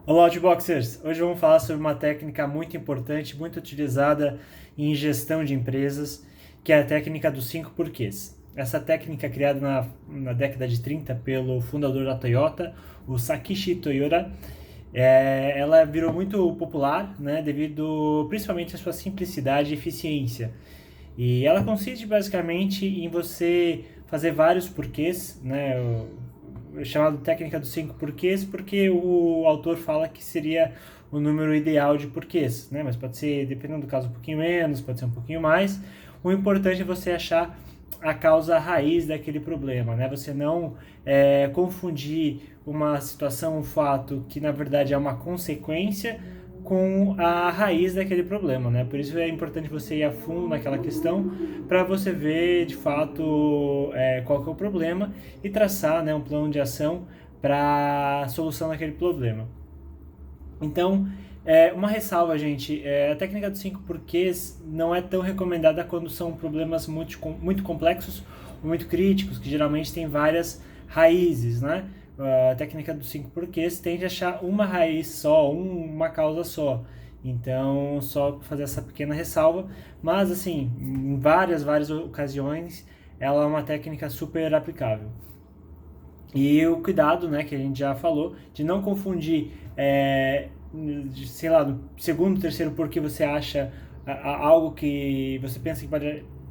Olá, Outboxers! Hoje vamos falar sobre uma técnica muito importante, muito utilizada em gestão de empresas, que é a técnica dos 5 porquês. Essa técnica, criada na década de 30 pelo fundador da Toyota, o Sakichi Toyoda, ela virou muito popular, né, devido principalmente à sua simplicidade e eficiência. E ela consiste basicamente em você fazer vários porquês, né, chamado técnica dos 5 porquês, porque o autor fala que seria o número ideal de porquês, né? Mas pode ser, dependendo do caso, um pouquinho menos, pode ser um pouquinho mais. O importante é você achar a causa raiz daquele problema, né? Você não confundir uma situação, um fato que na verdade é uma consequência com a raiz daquele problema, né? Por isso é importante você ir a fundo naquela questão para você ver de fato qual que é o problema e traçar, né, um plano de ação para a solução daquele problema. Então, uma ressalva, gente, a técnica dos 5 porquês não é tão recomendada quando são problemas muito complexos ou muito críticos, que geralmente tem várias raízes, né? A técnica dos 5 porquês tende a achar uma raiz só, uma causa só. Então, só fazer essa pequena ressalva, mas assim, em várias ocasiões, ela é uma técnica super aplicável. E o cuidado, né, que a gente já falou, de não confundir, sei lá, no segundo, terceiro porquê você acha algo que você pensa que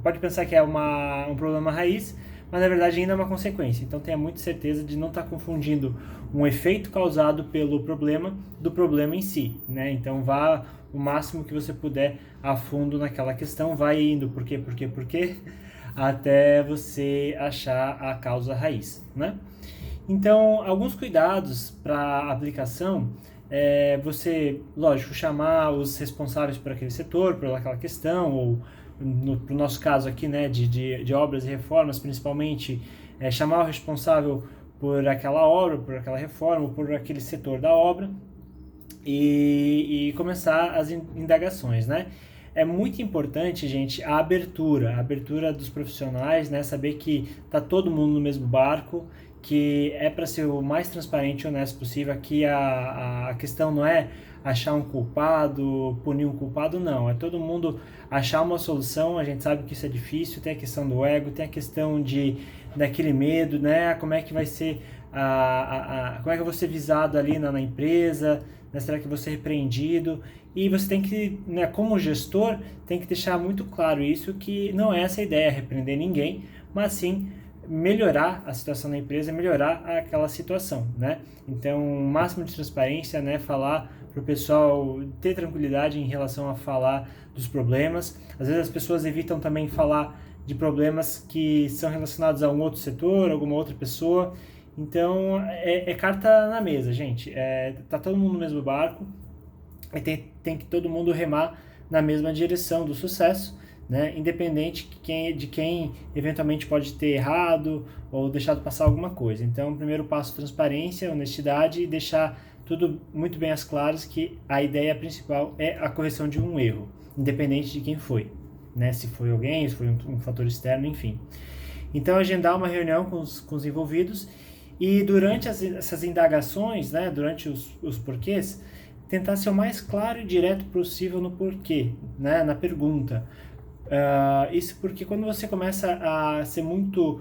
pode pensar que é um problema raiz, mas na verdade ainda é uma consequência. Então tenha muita certeza de não estar confundindo um efeito causado pelo problema do problema em si, né? Então vá o máximo que você puder a fundo naquela questão, vai indo por quê, até você achar a causa raiz, né? Então, alguns cuidados para aplicação você, lógico, chamar os responsáveis por aquele setor, por aquela questão, ou no nosso caso aqui, né, de obras e reformas, principalmente, chamar o responsável por aquela obra, por aquela reforma, por aquele setor da obra e começar as indagações, né? É muito importante, gente, a abertura dos profissionais, né? Saber que tá todo mundo no mesmo barco, que é para ser o mais transparente e honesto possível. Aqui a questão não é achar um culpado, punir um culpado, não. É todo mundo achar uma solução. A gente sabe que isso é difícil, tem a questão do ego, tem a questão daquele medo, né? Como é que vai ser como é que eu vou ser visado ali na empresa, né? Será que eu vou ser repreendido? E você tem que, né, como gestor, tem que deixar muito claro isso, que não é essa a ideia, repreender ninguém, mas sim melhorar a situação da empresa, melhorar aquela situação, né? Então, o máximo de transparência, né? Falar para o pessoal ter tranquilidade em relação a falar dos problemas. Às vezes as pessoas evitam também falar de problemas que são relacionados a um outro setor, alguma outra pessoa. Então, é carta na mesa, gente. Tá todo mundo no mesmo barco e tem que todo mundo remar na mesma direção do sucesso, né? Independente de quem eventualmente pode ter errado ou deixado passar alguma coisa. Então, o primeiro passo, transparência, honestidade e deixar tudo muito bem às claras que a ideia principal é a correção de um erro, independente de quem foi, né? Se foi alguém, se foi um fator externo, enfim. Então, agendar uma reunião com os envolvidos e durante essas indagações, né, durante os porquês, tentar ser o mais claro e direto possível no porquê, né, na pergunta. Isso porque quando você começa a ser muito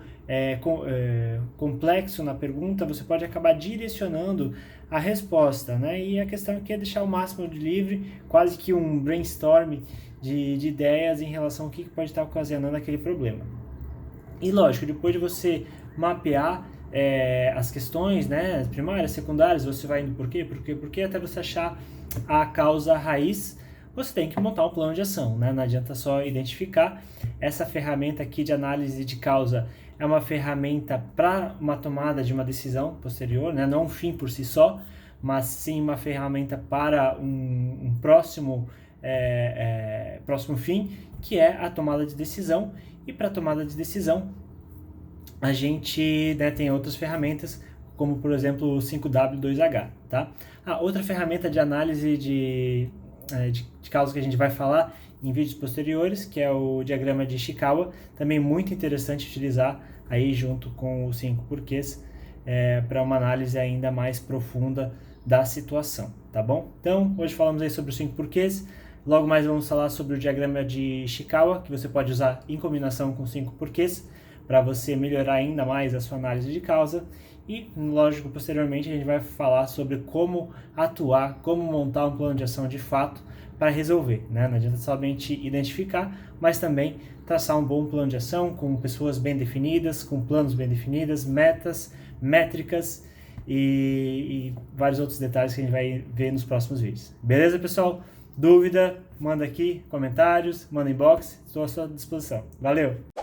complexo na pergunta, você pode acabar direcionando a resposta, né? E a questão aqui é deixar o máximo de livre, quase que um brainstorm de ideias em relação ao que pode estar ocasionando aquele problema. E lógico, depois de você mapear as questões, né, primárias, secundárias, você vai indo por quê, até você achar a causa raiz, você tem que montar um plano de ação, né? Não adianta só identificar. Essa ferramenta aqui de análise de causa é uma ferramenta para uma tomada de uma decisão posterior, né? Não um fim por si só, mas sim uma ferramenta para um próximo fim, que é a tomada de decisão. E para tomada de decisão, a gente, né, tem outras ferramentas, como por exemplo o 5W2H, tá? Outra ferramenta de análise de causa que a gente vai falar em vídeos posteriores, que é o diagrama de Ishikawa, também muito interessante utilizar aí junto com os 5 porquês, para uma análise ainda mais profunda da situação, tá bom? Então, hoje falamos aí sobre os 5 porquês. Logo mais vamos falar sobre o diagrama de Ishikawa, que você pode usar em combinação com 5 porquês, para você melhorar ainda mais a sua análise de causa. E, lógico, posteriormente a gente vai falar sobre como atuar, como montar um plano de ação de fato para resolver, né? Não adianta somente identificar, mas também traçar um bom plano de ação com pessoas bem definidas, com planos bem definidos, metas, métricas e vários outros detalhes que a gente vai ver nos próximos vídeos. Beleza, pessoal? Dúvida, manda aqui, comentários, manda inbox, estou à sua disposição. Valeu!